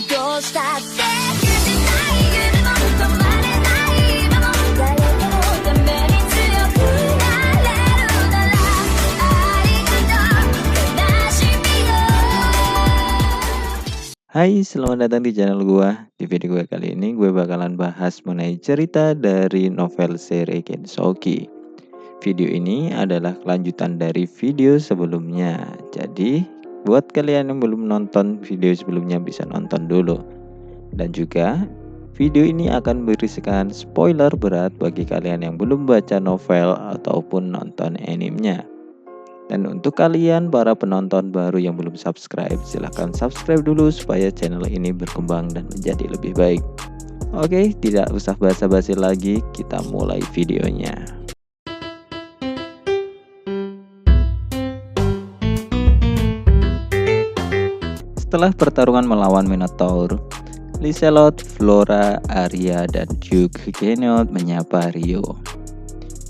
どうしたって許せない夢も止まれない今も誰かのために強くなれるならありがとう悲しみよ。 Hai, selamat datang di channel gua. Di video gue kali ini gue bakalan bahas mengenai cerita dari novel seri Kensoki. Video ini adalah kelanjutan dari video sebelumnya. Jadi, buat kalian yang belum nonton video sebelumnya bisa nonton dulu. Dan juga, video ini akan berisikan spoiler berat bagi kalian yang belum baca novel ataupun nonton animenya. Dan untuk kalian para penonton baru yang belum subscribe, silahkan subscribe dulu supaya channel ini berkembang dan menjadi lebih baik. Oke, tidak usah basa-basi lagi, kita mulai videonya. Setelah pertarungan melawan Minotaur, Liselot, Flora, Arya, dan Duke Genot menyapa Rio.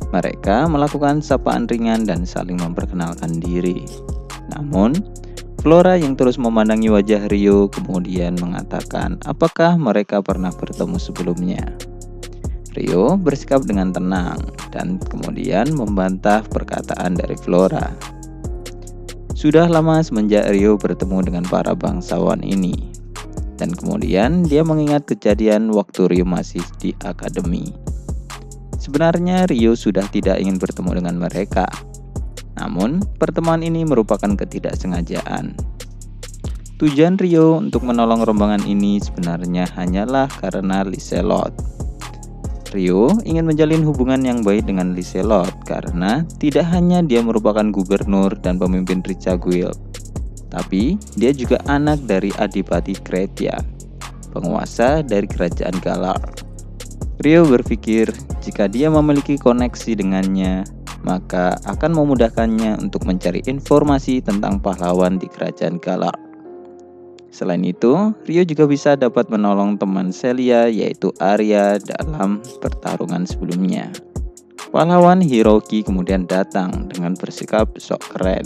Mereka melakukan sapaan ringan dan saling memperkenalkan diri. Namun, Flora yang terus memandangi wajah Rio kemudian mengatakan apakah mereka pernah bertemu sebelumnya. Rio bersikap dengan tenang dan kemudian membantah perkataan dari Flora. Sudah lama semenjak Rio bertemu dengan para bangsawan ini. Dan kemudian dia mengingat kejadian waktu Rio masih di akademi. Sebenarnya Rio sudah tidak ingin bertemu dengan mereka. Namun, pertemuan ini merupakan ketidaksengajaan. Tujuan Rio untuk menolong rombongan ini sebenarnya hanyalah karena Liselot. Rio ingin menjalin hubungan yang baik dengan Liselot karena tidak hanya dia merupakan gubernur dan pemimpin Richa Guild, tapi dia juga anak dari Adipati Kretia, penguasa dari kerajaan Galar. Rio berpikir jika dia memiliki koneksi dengannya, maka akan memudahkannya untuk mencari informasi tentang pahlawan di kerajaan Galar. Selain itu, Rio juga bisa dapat menolong teman Celia yaitu Arya dalam pertarungan sebelumnya. Pahlawan Hiroki kemudian datang dengan bersikap sok keren.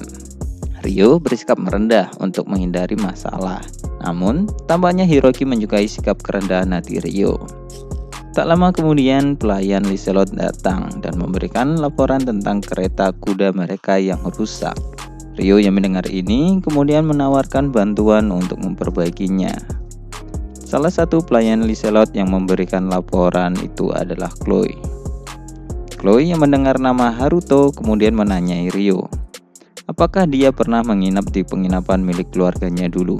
Rio bersikap merendah untuk menghindari masalah. Namun, tampaknya Hiroki menyukai sikap kerendahan hati Rio. Tak lama kemudian, pelayan Liselot datang dan memberikan laporan tentang kereta kuda mereka yang rusak. Rio yang mendengar ini kemudian menawarkan bantuan untuk memperbaikinya. Salah satu pelayan Liselot yang memberikan laporan itu adalah Chloe. Chloe yang mendengar nama Haruto kemudian menanyai Rio, apakah dia pernah menginap di penginapan milik keluarganya dulu.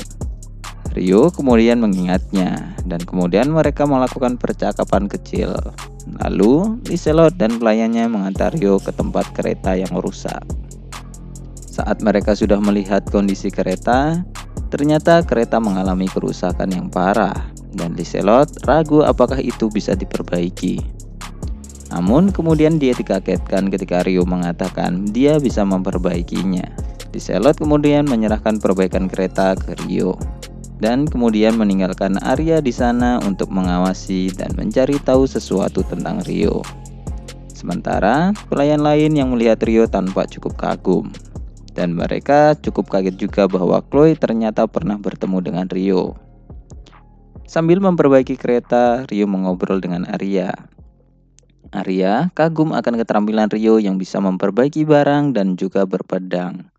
Rio kemudian mengingatnya dan kemudian mereka melakukan percakapan kecil. Lalu Liselot dan pelayannya mengantar Rio ke tempat kereta yang rusak. Saat mereka sudah melihat kondisi kereta, ternyata kereta mengalami kerusakan yang parah dan Liselot ragu apakah itu bisa diperbaiki. Namun kemudian dia dikagetkan ketika Rio mengatakan dia bisa memperbaikinya. Liselot kemudian menyerahkan perbaikan kereta ke Rio dan kemudian meninggalkan Arya di sana untuk mengawasi dan mencari tahu sesuatu tentang Rio. Sementara pelayan lain yang melihat Rio tanpa cukup kagum. Dan mereka cukup kaget juga bahwa Chloe ternyata pernah bertemu dengan Rio. Sambil memperbaiki kereta, Rio mengobrol dengan Arya. Arya kagum akan keterampilan Rio yang bisa memperbaiki barang dan juga berpedang.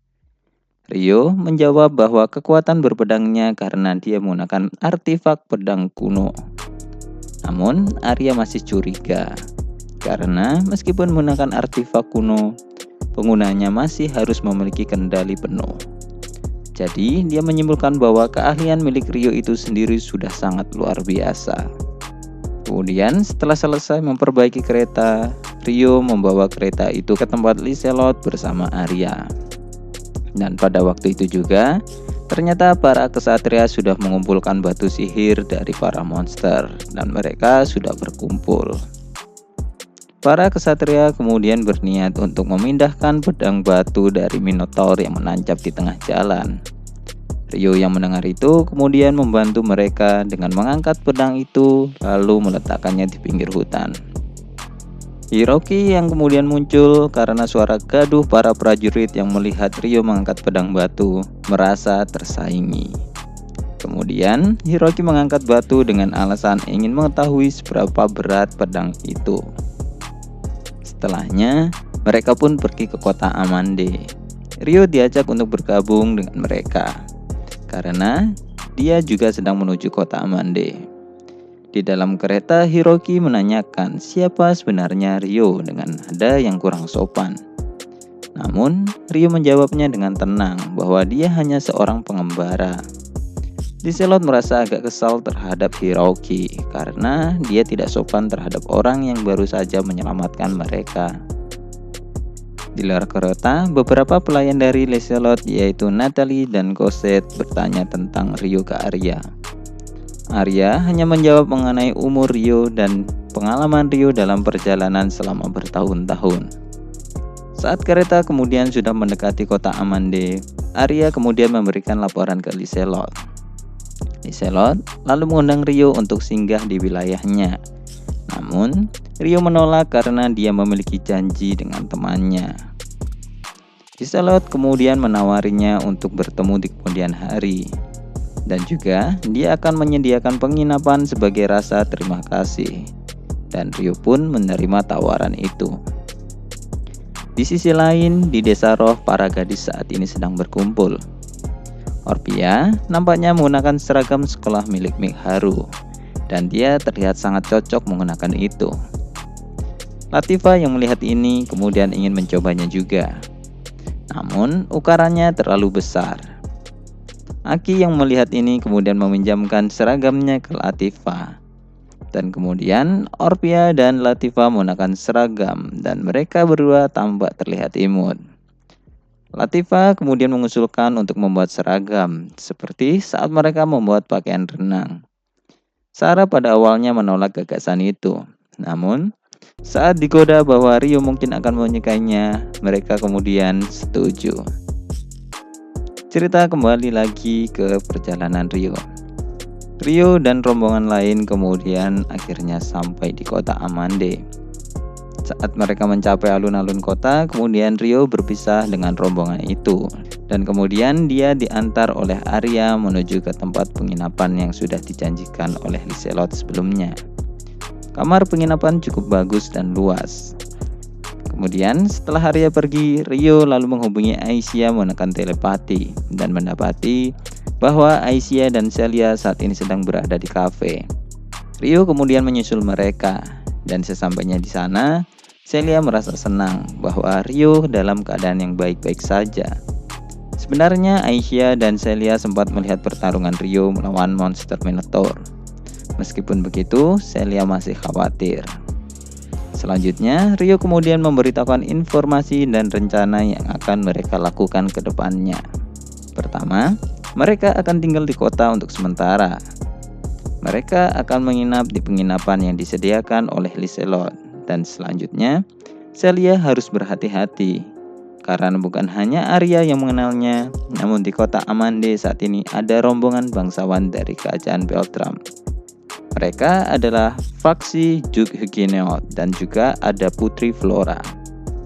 Rio menjawab bahwa kekuatan berpedangnya karena dia menggunakan artefak pedang kuno. Namun, Arya masih curiga karena meskipun menggunakan artefak kuno, penggunanya masih harus memiliki kendali penuh. Jadi, dia menyimpulkan bahwa keahlian milik Rio itu sendiri sudah sangat luar biasa. Kemudian, setelah selesai memperbaiki kereta, Rio membawa kereta itu ke tempat Liselot bersama Arya. Dan pada waktu itu juga, ternyata para kesatria sudah mengumpulkan batu sihir dari para monster dan mereka sudah berkumpul. Para kesatria kemudian berniat untuk memindahkan pedang batu dari Minotaur yang menancap di tengah jalan. Rio yang mendengar itu kemudian membantu mereka dengan mengangkat pedang itu lalu meletakkannya di pinggir hutan. Hiroki yang kemudian muncul karena suara gaduh para prajurit yang melihat Rio mengangkat pedang batu merasa tersaingi. Kemudian Hiroki mengangkat batu dengan alasan ingin mengetahui seberapa berat pedang itu. Setelahnya, mereka pun pergi ke kota Amande. Ryo diajak untuk bergabung dengan mereka, karena dia juga sedang menuju kota Amande. Di dalam kereta, Hiroki menanyakan siapa sebenarnya Ryo dengan nada yang kurang sopan. Namun, Ryo menjawabnya dengan tenang bahwa dia hanya seorang pengembara. Liselot merasa agak kesal terhadap Hiroki karena dia tidak sopan terhadap orang yang baru saja menyelamatkan mereka. Di luar kereta, beberapa pelayan dari Liselot yaitu Natalie dan Cosette bertanya tentang Ryo ke Arya. Arya hanya menjawab mengenai umur Ryo dan pengalaman Ryo dalam perjalanan selama bertahun-tahun. Saat kereta kemudian sudah mendekati kota Amande, Arya kemudian memberikan laporan ke Liselot. Liselot lalu mengundang Ryo untuk singgah di wilayahnya. Namun, Ryo menolak karena dia memiliki janji dengan temannya. Liselot kemudian menawarinya untuk bertemu di kemudian hari. Dan juga dia akan menyediakan penginapan sebagai rasa terima kasih. Dan Ryo pun menerima tawaran itu. Di sisi lain, di desa Roh, para gadis saat ini sedang berkumpul. Orpia nampaknya menggunakan seragam sekolah milik Mikharu, dan dia terlihat sangat cocok menggunakan itu. Latifa yang melihat ini kemudian ingin mencobanya juga. Namun, ukurannya terlalu besar. Aki yang melihat ini kemudian meminjamkan seragamnya ke Latifa. Dan kemudian Orpia dan Latifa menggunakan seragam dan mereka berdua tampak terlihat imut. Latifa kemudian mengusulkan untuk membuat seragam, seperti saat mereka membuat pakaian renang. Sarah pada awalnya menolak gagasan itu. Namun, saat digoda bahwa Ryo mungkin akan menyukainya, mereka kemudian setuju. Cerita kembali lagi ke perjalanan Ryo. Ryo dan rombongan lain kemudian akhirnya sampai di kota Amande. Saat mereka mencapai alun-alun kota, kemudian Ryo berpisah dengan rombongan itu. Dan kemudian dia diantar oleh Arya menuju ke tempat penginapan yang sudah dijanjikan oleh Liselot sebelumnya. Kamar penginapan cukup bagus dan luas. Kemudian setelah Arya pergi, Ryo lalu menghubungi Aisyah menggunakan telepati dan mendapati bahwa Aisyah dan Celia saat ini sedang berada di kafe. Ryo kemudian menyusul mereka, dan sesampainya di sana, Celia merasa senang bahwa Ryo dalam keadaan yang baik-baik saja. Sebenarnya Aisyah dan Celia sempat melihat pertarungan Ryo melawan monster Minotaur. Meskipun begitu, Celia masih khawatir. Selanjutnya, Ryo kemudian memberitahukan informasi dan rencana yang akan mereka lakukan ke depannya. Pertama, mereka akan tinggal di kota untuk sementara. Mereka akan menginap di penginapan yang disediakan oleh Liselot. Dan selanjutnya, Celia harus berhati-hati. Karena bukan hanya Arya yang mengenalnya, namun di kota Amande saat ini ada rombongan bangsawan dari kerajaan Beltram. Mereka adalah faksi Duke Huguenot dan juga ada Putri Flora.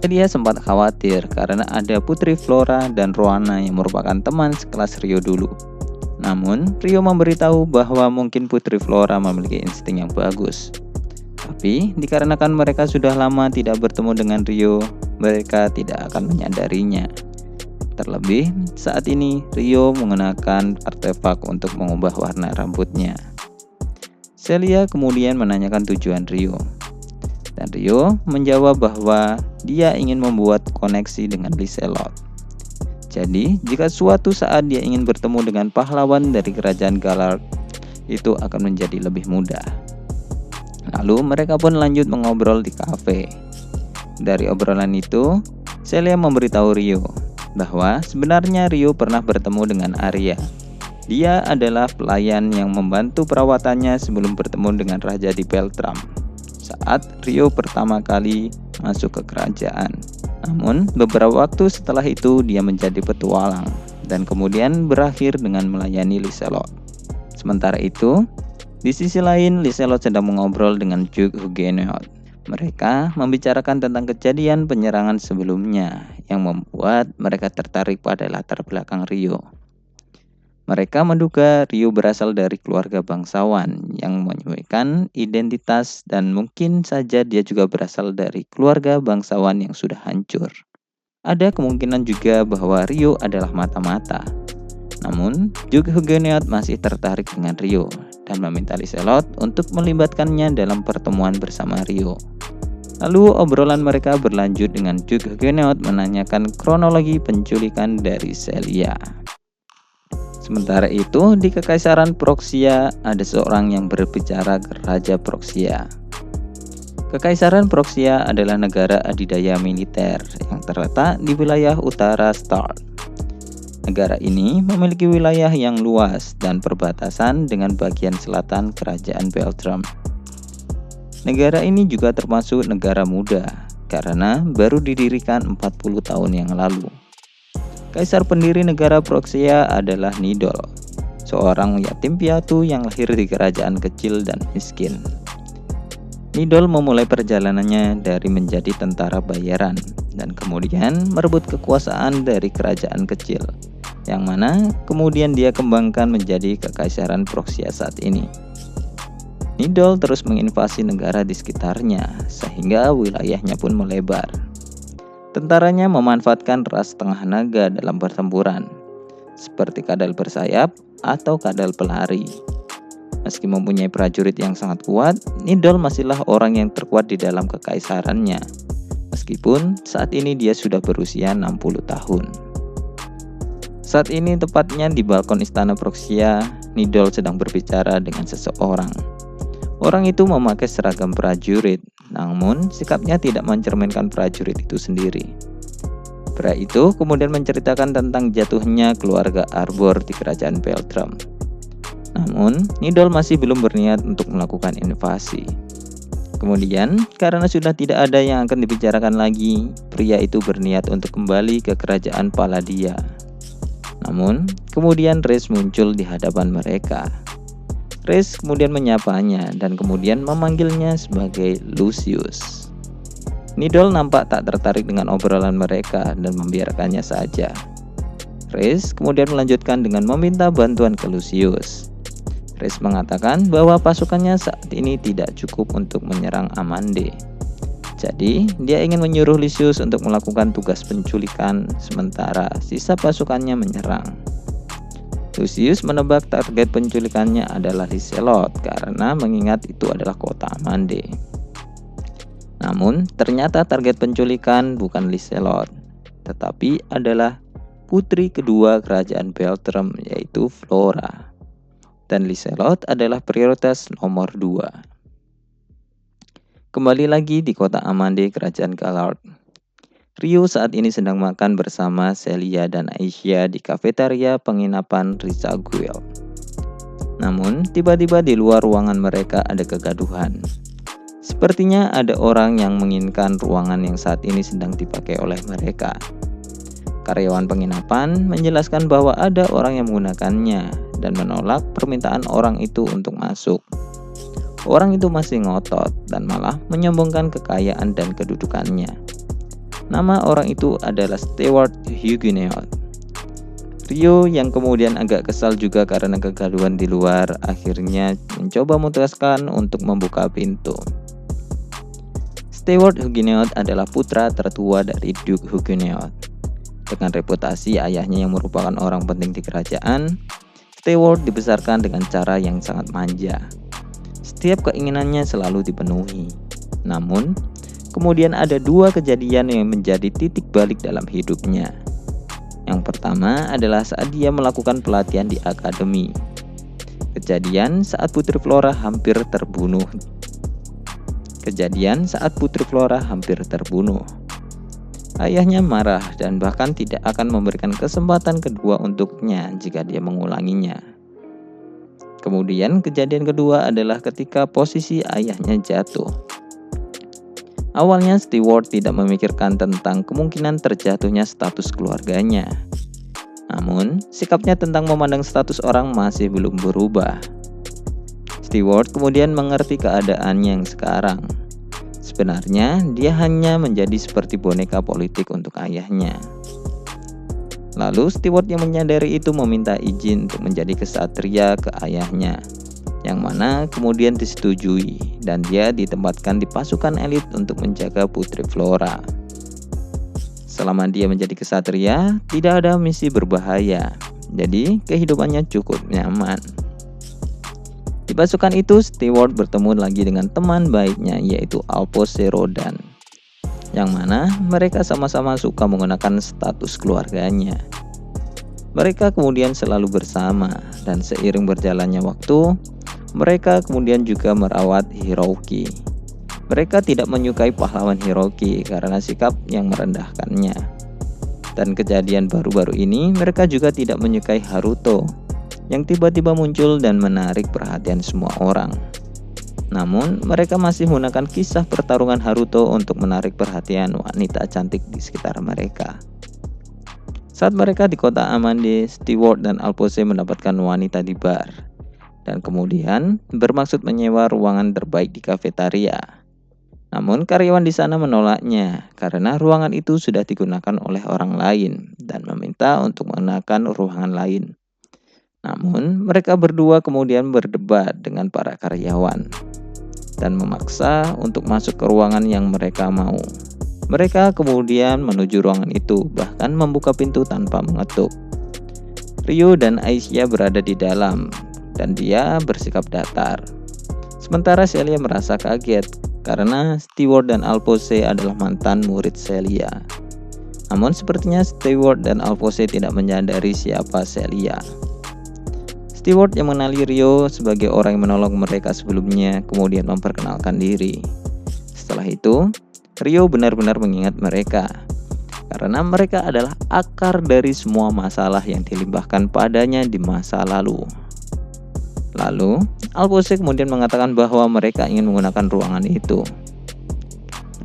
Celia sempat khawatir karena ada Putri Flora dan Roana yang merupakan teman sekelas Ryo dulu. Namun, Ryo memberitahu bahwa mungkin Putri Flora memiliki insting yang bagus. Tapi, dikarenakan mereka sudah lama tidak bertemu dengan Ryo, mereka tidak akan menyadarinya. Terlebih, saat ini Ryo menggunakan artefak untuk mengubah warna rambutnya. Celia kemudian menanyakan tujuan Ryo. Dan Ryo menjawab bahwa dia ingin membuat koneksi dengan Liselot. Jadi, jika suatu saat dia ingin bertemu dengan pahlawan dari kerajaan Galar, itu akan menjadi lebih mudah. Lalu mereka pun lanjut mengobrol di kafe. Dari obrolan itu, Celia memberitahu Ryo bahwa sebenarnya Ryo pernah bertemu dengan Arya. Dia adalah pelayan yang membantu perawatannya sebelum bertemu dengan raja di Beltram saat Ryo pertama kali masuk ke kerajaan. Namun, beberapa waktu setelah itu dia menjadi petualang dan kemudian berakhir dengan melayani Liselot. Sementara itu, di sisi lain Liselot sedang mengobrol dengan Duke Huguenot. Mereka membicarakan tentang kejadian penyerangan sebelumnya yang membuat mereka tertarik pada latar belakang Ryo. Mereka menduga Ryo berasal dari keluarga bangsawan yang menyuaikan identitas dan mungkin saja dia juga berasal dari keluarga bangsawan yang sudah hancur. Ada kemungkinan juga bahwa Ryo adalah mata-mata. Namun, Jung Huguenot masih tertarik dengan Ryo dan meminta Liselot untuk melibatkannya dalam pertemuan bersama Ryo. Lalu obrolan mereka berlanjut dengan Jung Huguenot menanyakan kronologi penculikan dari Celia. Sementara itu, di Kekaisaran Proksia ada seorang yang berbicara ke Raja Proksia. Kekaisaran Proksia adalah negara adidaya militer yang terletak di wilayah utara Start. Negara ini memiliki wilayah yang luas dan perbatasan dengan bagian selatan Kerajaan Beltrum. Negara ini juga termasuk negara muda karena baru didirikan 40 tahun yang lalu. Kaisar pendiri negara Proksia adalah Nidol, seorang yatim piatu yang lahir di kerajaan kecil dan miskin. Nidol memulai perjalanannya dari menjadi tentara bayaran dan kemudian merebut kekuasaan dari kerajaan kecil, yang mana kemudian dia kembangkan menjadi Kekaisaran Proksia saat ini. Nidol terus menginvasi negara di sekitarnya sehingga wilayahnya pun melebar. Tentaranya memanfaatkan ras tengah naga dalam pertempuran, seperti kadal bersayap atau kadal pelari. Meski mempunyai prajurit yang sangat kuat, Nidol masihlah orang yang terkuat di dalam kekaisarannya. Meskipun saat ini dia sudah berusia 60 tahun. Saat ini tepatnya di balkon istana Proksia, Nidol sedang berbicara dengan seseorang. Orang itu memakai seragam prajurit, namun sikapnya tidak mencerminkan prajurit itu sendiri. Pria itu kemudian menceritakan tentang jatuhnya keluarga Arbor di kerajaan Beltrum. Namun, Nidol masih belum berniat untuk melakukan invasi. Kemudian, karena sudah tidak ada yang akan dibicarakan lagi, pria itu berniat untuk kembali ke kerajaan Paladia. Namun, kemudian Reis muncul di hadapan mereka. Reis kemudian menyapanya dan kemudian memanggilnya sebagai Lucius. Nidol nampak tak tertarik dengan obrolan mereka dan membiarkannya saja. Reis kemudian melanjutkan dengan meminta bantuan ke Lucius. Reis mengatakan bahwa pasukannya saat ini tidak cukup untuk menyerang Amande. Jadi, dia ingin menyuruh Lucius untuk melakukan tugas penculikan sementara sisa pasukannya menyerang. Lucius menebak target penculikannya adalah Liselot karena mengingat itu adalah kota Amande. Namun, ternyata target penculikan bukan Liselot, tetapi adalah putri kedua kerajaan Beltrum yaitu Flora. Dan Liselot adalah prioritas nomor 2. Kembali lagi di kota Amande kerajaan Galard. Ryo saat ini sedang makan bersama Celia dan Aisyah di kafetaria penginapan Rizaguel. Namun, tiba-tiba di luar ruangan mereka ada kegaduhan. Sepertinya ada orang yang menginginkan ruangan yang saat ini sedang dipakai oleh mereka. Karyawan penginapan menjelaskan bahwa ada orang yang menggunakannya dan menolak permintaan orang itu untuk masuk. Orang itu masih ngotot dan malah menyombongkan kekayaan dan kedudukannya. Nama orang itu adalah Stewart Huguenot. Ryo yang kemudian agak kesal juga karena kegaduhan di luar akhirnya mencoba memutuskan untuk membuka pintu. Stewart Huguenot adalah putra tertua dari Duke Huguenot. Dengan reputasi ayahnya yang merupakan orang penting di kerajaan, Stewart dibesarkan dengan cara yang sangat manja. Setiap keinginannya selalu dipenuhi. Namun, kemudian ada 2 kejadian yang menjadi titik balik dalam hidupnya. Yang pertama adalah saat dia melakukan pelatihan di akademi. Kejadian saat Putri Flora hampir terbunuh. Ayahnya marah dan bahkan tidak akan memberikan kesempatan kedua untuknya jika dia mengulanginya. Kemudian kejadian kedua adalah ketika posisi ayahnya jatuh. Awalnya Stewart tidak memikirkan tentang kemungkinan terjatuhnya status keluarganya. Namun, sikapnya tentang memandang status orang masih belum berubah. Stewart kemudian mengerti keadaannya yang sekarang. Sebenarnya, dia hanya menjadi seperti boneka politik untuk ayahnya. Lalu steward yang menyadari itu meminta izin untuk menjadi kesatria ke ayahnya, yang mana kemudian disetujui dan dia ditempatkan di pasukan elit untuk menjaga Putri Flora. Selama dia menjadi kesatria, tidak ada misi berbahaya, jadi kehidupannya cukup nyaman. Di pasukan itu, Steward bertemu lagi dengan teman baiknya yaitu Alphonse Rodin, yang mana mereka sama-sama suka menggunakan status keluarganya. Mereka kemudian selalu bersama dan seiring berjalannya waktu, mereka kemudian juga merawat Hiroki. Mereka tidak menyukai pahlawan Hiroki karena sikap yang merendahkannya. Dan kejadian baru-baru ini, mereka juga tidak menyukai Haruto yang tiba-tiba muncul dan menarik perhatian semua orang. Namun, mereka masih menggunakan kisah pertarungan Haruto untuk menarik perhatian wanita cantik di sekitar mereka. Saat mereka di kota Amande, Steward dan Alphonse mendapatkan wanita di bar, dan kemudian bermaksud menyewa ruangan terbaik di kafetaria. Namun, karyawan di sana menolaknya karena ruangan itu sudah digunakan oleh orang lain dan meminta untuk menggunakan ruangan lain. Namun, mereka berdua kemudian berdebat dengan para karyawan dan memaksa untuk masuk ke ruangan yang mereka mau. Mereka kemudian menuju ruangan itu, bahkan membuka pintu tanpa mengetuk. Ryo dan Aisyah berada di dalam, dan dia bersikap datar. Sementara Celia merasa kaget, karena Steward dan Alphonse adalah mantan murid Celia. Namun sepertinya Steward dan Alphonse tidak menyadari siapa Celia. Steward yang mengenali Ryo sebagai orang yang menolong mereka sebelumnya kemudian memperkenalkan diri. Setelah itu, Ryo benar-benar mengingat mereka karena mereka adalah akar dari semua masalah yang dilimpahkan padanya di masa lalu. Lalu, Alphonse kemudian mengatakan bahwa mereka ingin menggunakan ruangan itu.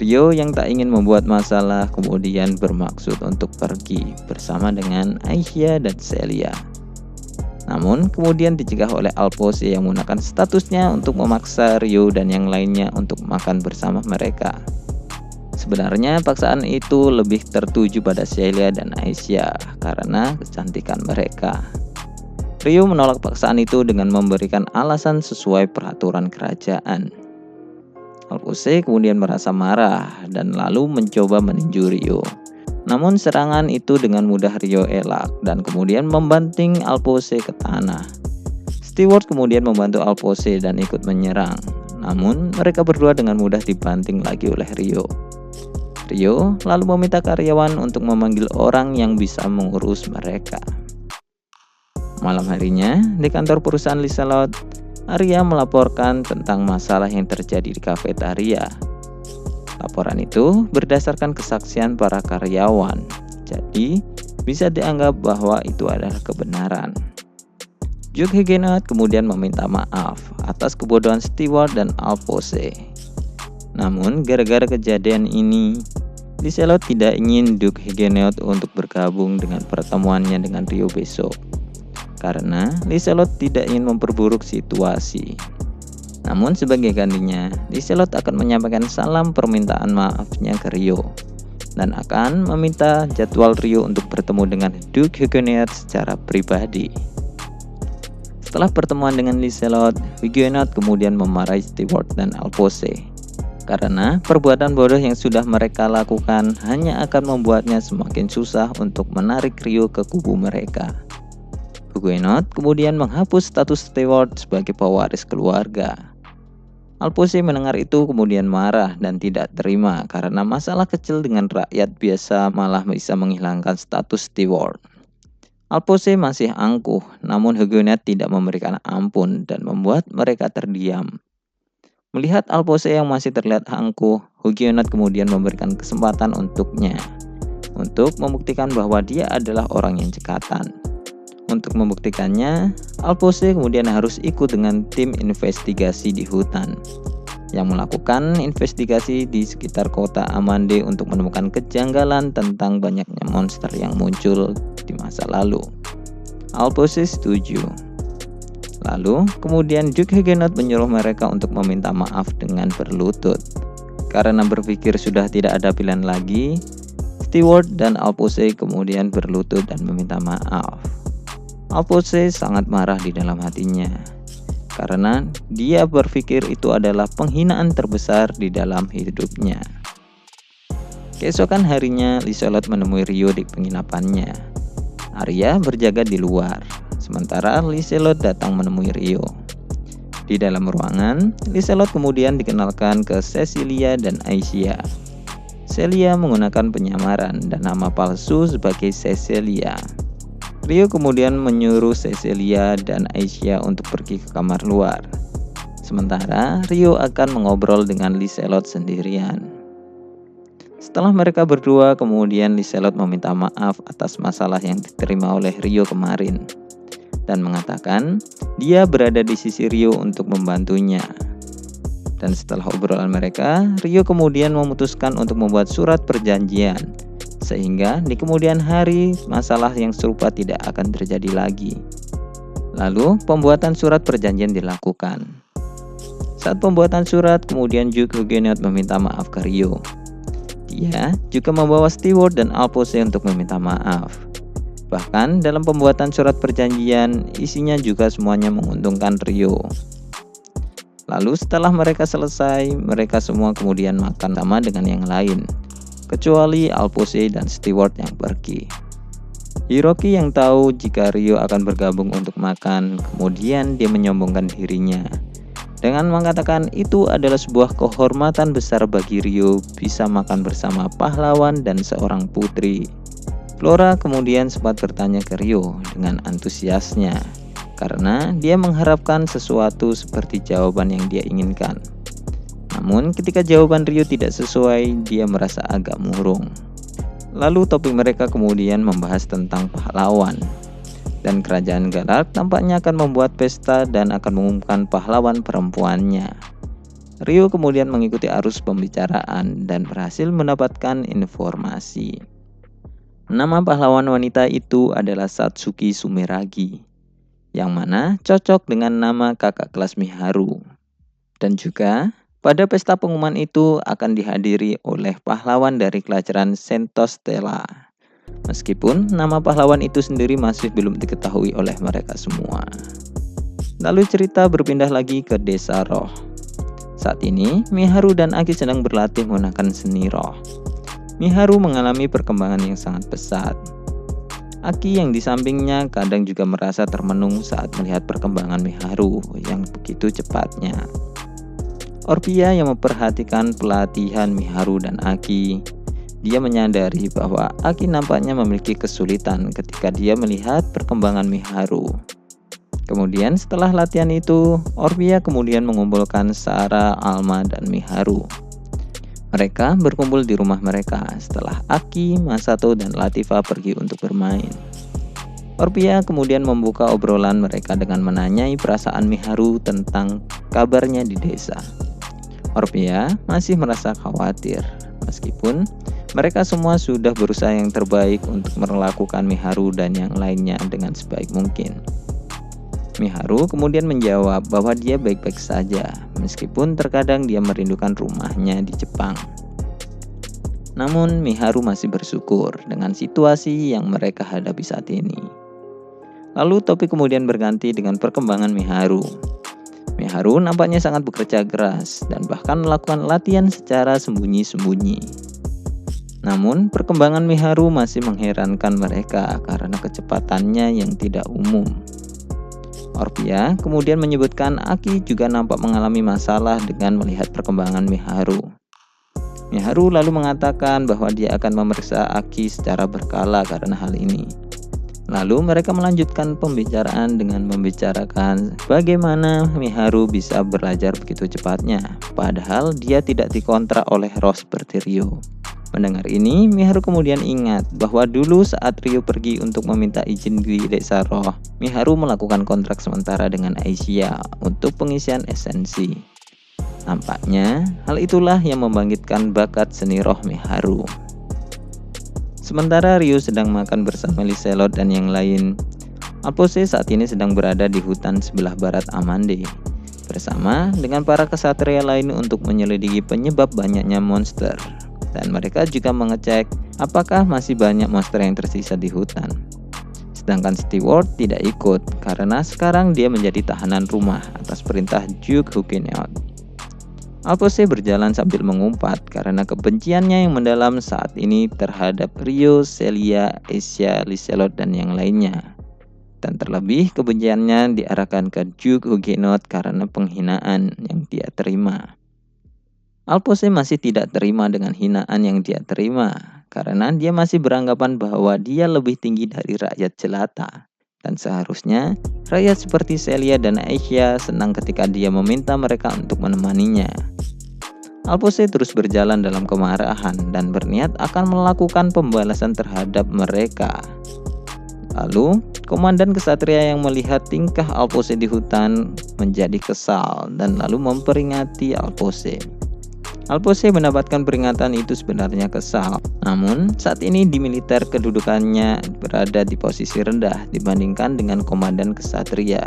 Ryo yang tak ingin membuat masalah kemudian bermaksud untuk pergi bersama dengan Aisyah dan Celia. Namun kemudian dicegah oleh Alphonse yang menggunakan statusnya untuk memaksa Ryo dan yang lainnya untuk makan bersama mereka. Sebenarnya paksaan itu lebih tertuju pada Celia dan Aisyah karena kecantikan mereka. Ryo menolak paksaan itu dengan memberikan alasan sesuai peraturan kerajaan. Alphonse kemudian merasa marah dan lalu mencoba meninju Ryo. Namun serangan itu dengan mudah Ryo elak dan kemudian membanting Alphonse ke tanah. Steward kemudian membantu Alphonse dan ikut menyerang. Namun mereka berdua dengan mudah dibanting lagi oleh Ryo. Ryo lalu meminta karyawan untuk memanggil orang yang bisa mengurus mereka. Malam harinya, di kantor perusahaan Liselot, Arya melaporkan tentang masalah yang terjadi di kafetaria. Laporan itu berdasarkan kesaksian para karyawan, jadi bisa dianggap bahwa itu adalah kebenaran. Juk Huguenot kemudian meminta maaf atas kebodohan Steward dan Alphonse. Namun gara-gara kejadian ini, Liselot tidak ingin Duke Huguenot untuk bergabung dengan pertemuannya dengan Ryo besok. Karena Liselot tidak ingin memperburuk situasi. Namun sebagai gantinya, Liselot akan menyampaikan salam permintaan maafnya ke Ryo dan akan meminta jadwal Ryo untuk bertemu dengan Duke Huguenot secara pribadi. Setelah pertemuan dengan Liselot, Huguenot kemudian memarahi Steward dan Alphonse karena perbuatan bodoh yang sudah mereka lakukan hanya akan membuatnya semakin susah untuk menarik Ryo ke kubu mereka. Huguenot kemudian menghapus status Steward sebagai pewaris keluarga. Alphonse mendengar itu kemudian marah dan tidak terima karena masalah kecil dengan rakyat biasa malah bisa menghilangkan status Steward. Alphonse masih angkuh, namun Huguenot tidak memberikan ampun dan membuat mereka terdiam. Melihat Alphonse yang masih terlihat angkuh, Huguenot kemudian memberikan kesempatan untuknya untuk membuktikan bahwa dia adalah orang yang cekatan. Untuk membuktikannya, Alphonse kemudian harus ikut dengan tim investigasi di hutan yang melakukan investigasi di sekitar kota Amande untuk menemukan kejanggalan tentang banyaknya monster yang muncul di masa lalu. Alphonse setuju. Lalu, kemudian Duke Huguenot menyuruh mereka untuk meminta maaf dengan berlutut. Karena berpikir sudah tidak ada pilihan lagi, Stewart dan Alphonse kemudian berlutut dan meminta maaf. Alphonse sangat marah di dalam hatinya karena dia berpikir itu adalah penghinaan terbesar di dalam hidupnya. Keesokan harinya, Liselot menemui Rio di penginapannya. Arya berjaga di luar, sementara Liselot datang menemui Rio. Di dalam ruangan, Liselot kemudian dikenalkan ke Cecilia dan Aisyah. Celia menggunakan penyamaran dan nama palsu sebagai Cecilia. Rio kemudian menyuruh Cecilia dan Aisyah untuk pergi ke kamar luar. Sementara Rio akan mengobrol dengan Liselot sendirian. Setelah mereka berdua, kemudian Liselot meminta maaf atas masalah yang diterima oleh Rio kemarin dan mengatakan dia berada di sisi Rio untuk membantunya. Dan setelah obrolan mereka, Rio kemudian memutuskan untuk membuat surat perjanjian sehingga di kemudian hari masalah yang serupa tidak akan terjadi lagi. Lalu pembuatan surat perjanjian dilakukan. Saat pembuatan surat, kemudian Duke Huguenot meminta maaf ke Rio. Dia juga membawa Stewart dan Alphonse untuk meminta maaf. Bahkan dalam pembuatan surat perjanjian, isinya juga semuanya menguntungkan Rio. Lalu setelah mereka selesai, mereka semua kemudian makan sama dengan yang lain, kecuali Alphonse dan Stewart yang pergi. Hiroki yang tahu jika Rio akan bergabung untuk makan, kemudian dia menyombongkan dirinya dengan mengatakan itu adalah sebuah kehormatan besar bagi Rio bisa makan bersama pahlawan dan seorang putri. Flora kemudian sempat bertanya ke Rio dengan antusiasnya karena dia mengharapkan sesuatu seperti jawaban yang dia inginkan. Namun ketika jawaban Rio tidak sesuai, dia merasa agak murung. Lalu topik mereka kemudian membahas tentang pahlawan. Dan kerajaan Galar tampaknya akan membuat pesta dan akan mengumumkan pahlawan perempuannya. Rio kemudian mengikuti arus pembicaraan dan berhasil mendapatkan informasi. Nama pahlawan wanita itu adalah Satsuki Sumeragi, yang mana cocok dengan nama kakak kelas Miharu. Dan juga pada pesta pengumuman itu akan dihadiri oleh pahlawan dari pelajaran Sentostella. Meskipun nama pahlawan itu sendiri masih belum diketahui oleh mereka semua. Lalu cerita berpindah lagi ke desa roh. Saat ini Miharu dan Aki sedang berlatih menggunakan seni roh. Miharu mengalami perkembangan yang sangat pesat. Aki yang di sampingnya kadang juga merasa termenung saat melihat perkembangan Miharu yang begitu cepatnya. Orpia yang memperhatikan pelatihan Miharu dan Aki, dia menyadari bahwa Aki nampaknya memiliki kesulitan ketika dia melihat perkembangan Miharu. Kemudian setelah latihan itu, Orpia kemudian mengumpulkan Sarah, Alma, dan Miharu. Mereka berkumpul di rumah mereka setelah Aki, Masato, dan Latifa pergi untuk bermain. Orpia kemudian membuka obrolan mereka dengan menanyai perasaan Miharu tentang kabarnya di desa. Orpia masih merasa khawatir, meskipun mereka semua sudah berusaha yang terbaik untuk melakukan Miharu dan yang lainnya dengan sebaik mungkin. Miharu kemudian menjawab bahwa dia baik-baik saja, meskipun terkadang dia merindukan rumahnya di Jepang. Namun Miharu masih bersyukur dengan situasi yang mereka hadapi saat ini. Lalu topik kemudian berganti dengan perkembangan Miharu. Miharu nampaknya sangat bekerja keras dan bahkan melakukan latihan secara sembunyi-sembunyi. Namun perkembangan Miharu masih mengherankan mereka karena kecepatannya yang tidak umum. Orpia kemudian menyebutkan Aki juga nampak mengalami masalah dengan melihat perkembangan Miharu. Miharu lalu mengatakan bahwa dia akan memeriksa Aki secara berkala karena hal ini. Lalu mereka melanjutkan pembicaraan dengan membicarakan bagaimana Miharu bisa belajar begitu cepatnya, padahal dia tidak dikontrak oleh roh seperti Rio. Mendengar ini, Miharu kemudian ingat bahwa dulu saat Rio pergi untuk meminta izin di desa roh, Miharu melakukan kontrak sementara dengan Aisyah untuk pengisian esensi. Nampaknya, hal itulah yang membangkitkan bakat seni roh Miharu. Sementara Rio sedang makan bersama Liselot dan yang lain, Alphonse saat ini sedang berada di hutan sebelah barat Amande bersama dengan para kesatria lain untuk menyelidiki penyebab banyaknya monster. Dan mereka juga mengecek apakah masih banyak monster yang tersisa di hutan. Sedangkan Stewart tidak ikut karena sekarang dia menjadi tahanan rumah atas perintah Duke Huguenot. Alphonse berjalan sambil mengumpat karena kebenciannya yang mendalam saat ini terhadap Rio, Celia, Asia, Liselot, dan yang lainnya. Dan terlebih kebenciannya diarahkan ke Duke Huguenot karena penghinaan yang dia terima. Alphonse masih tidak terima dengan hinaan yang dia terima karena dia masih beranggapan bahwa dia lebih tinggi dari rakyat jelata. Dan seharusnya rakyat seperti Celia dan Asia senang ketika dia meminta mereka untuk menemaninya. Alphonse terus berjalan dalam kemarahan dan berniat akan melakukan pembalasan terhadap mereka. Lalu, komandan kesatria yang melihat tingkah Alphonse di hutan menjadi kesal dan lalu memperingati Alphonse. Alphonse mendapatkan peringatan itu sebenarnya kesal, namun saat ini di militer kedudukannya berada di posisi rendah dibandingkan dengan komandan kesatria.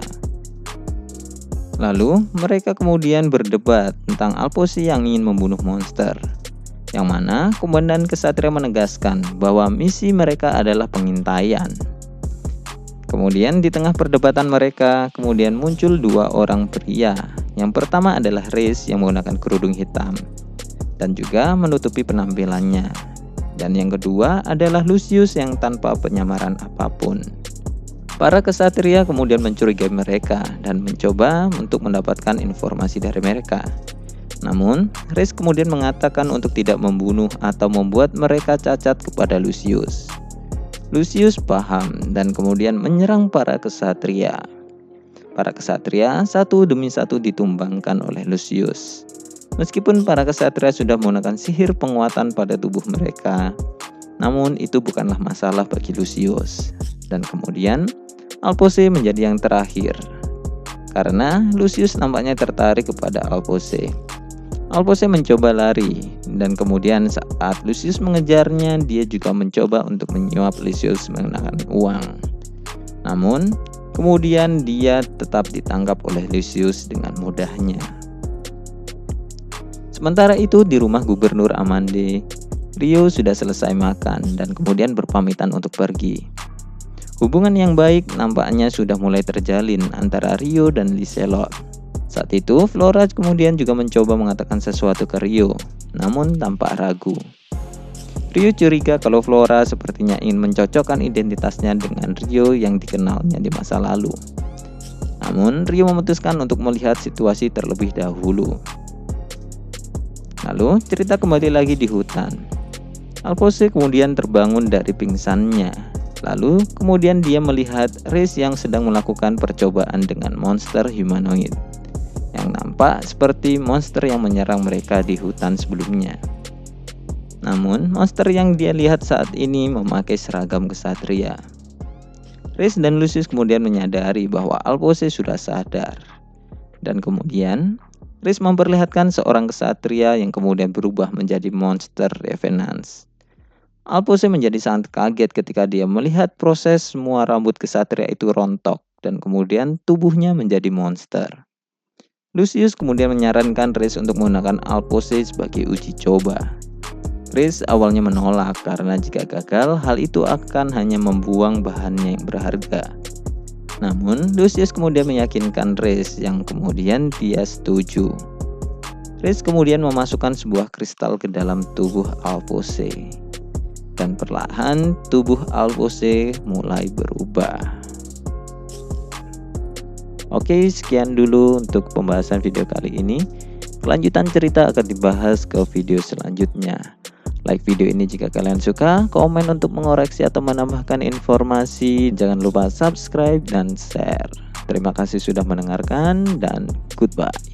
Lalu mereka kemudian berdebat tentang Alphonse yang ingin membunuh monster, yang mana komandan kesatria menegaskan bahwa misi mereka adalah pengintaian. Kemudian di tengah perdebatan mereka kemudian muncul dua orang pria. Yang pertama adalah Reis yang menggunakan kerudung hitam dan juga menutupi penampilannya. Dan yang kedua adalah Lucius yang tanpa penyamaran apapun. Para kesatria kemudian mencurigai mereka dan mencoba untuk mendapatkan informasi dari mereka. Namun, Reis kemudian mengatakan untuk tidak membunuh atau membuat mereka cacat kepada Lucius. Lucius paham dan kemudian menyerang para kesatria. Para kesatria satu demi satu ditumbangkan oleh Lucius. Meskipun para kesatria sudah menggunakan sihir penguatan pada tubuh mereka, namun itu bukanlah masalah bagi Lucius. Dan kemudian Alphonse menjadi yang terakhir, karena Lucius nampaknya tertarik kepada Alphonse. Alphonse mencoba lari, dan kemudian saat Lucius mengejarnya, dia juga mencoba untuk menyuap Lucius menggunakan uang. Namun, kemudian dia tetap ditangkap oleh Lucius dengan mudahnya. Sementara itu di rumah Gubernur Amande, Rio sudah selesai makan dan kemudian berpamitan untuk pergi. Hubungan yang baik nampaknya sudah mulai terjalin antara Rio dan Liselot. Saat itu Flora kemudian juga mencoba mengatakan sesuatu ke Rio, namun tanpa ragu. Rio curiga kalau Flora sepertinya ingin mencocokkan identitasnya dengan Rio yang dikenalnya di masa lalu. Namun Rio memutuskan untuk melihat situasi terlebih dahulu. Lalu cerita kembali lagi di hutan. Alphonse kemudian terbangun dari pingsannya. Lalu kemudian dia melihat Reis yang sedang melakukan percobaan dengan monster humanoid yang nampak seperti monster yang menyerang mereka di hutan sebelumnya. Namun monster yang dia lihat saat ini memakai seragam kesatria. Reis dan Lucius kemudian menyadari bahwa Alphonse sudah sadar. Dan kemudian Reis memperlihatkan seorang kesatria yang kemudian berubah menjadi monster Revenants. Alphonse menjadi sangat kaget ketika dia melihat proses semua rambut kesatria itu rontok dan kemudian tubuhnya menjadi monster. Lucius kemudian menyarankan Reis untuk menggunakan Alphonse sebagai uji coba. Reis awalnya menolak karena jika gagal hal itu akan hanya membuang bahannya yang berharga. Namun, Lucius kemudian meyakinkan Reis yang kemudian dia setuju. Reis kemudian memasukkan sebuah kristal ke dalam tubuh Alphonse. Dan perlahan tubuh Alphonse mulai berubah. Oke, sekian dulu untuk pembahasan video kali ini. Kelanjutan cerita akan dibahas ke video selanjutnya. Like video ini jika kalian suka, komen untuk mengoreksi atau menambahkan informasi, jangan lupa subscribe dan share. Terima kasih sudah mendengarkan dan goodbye.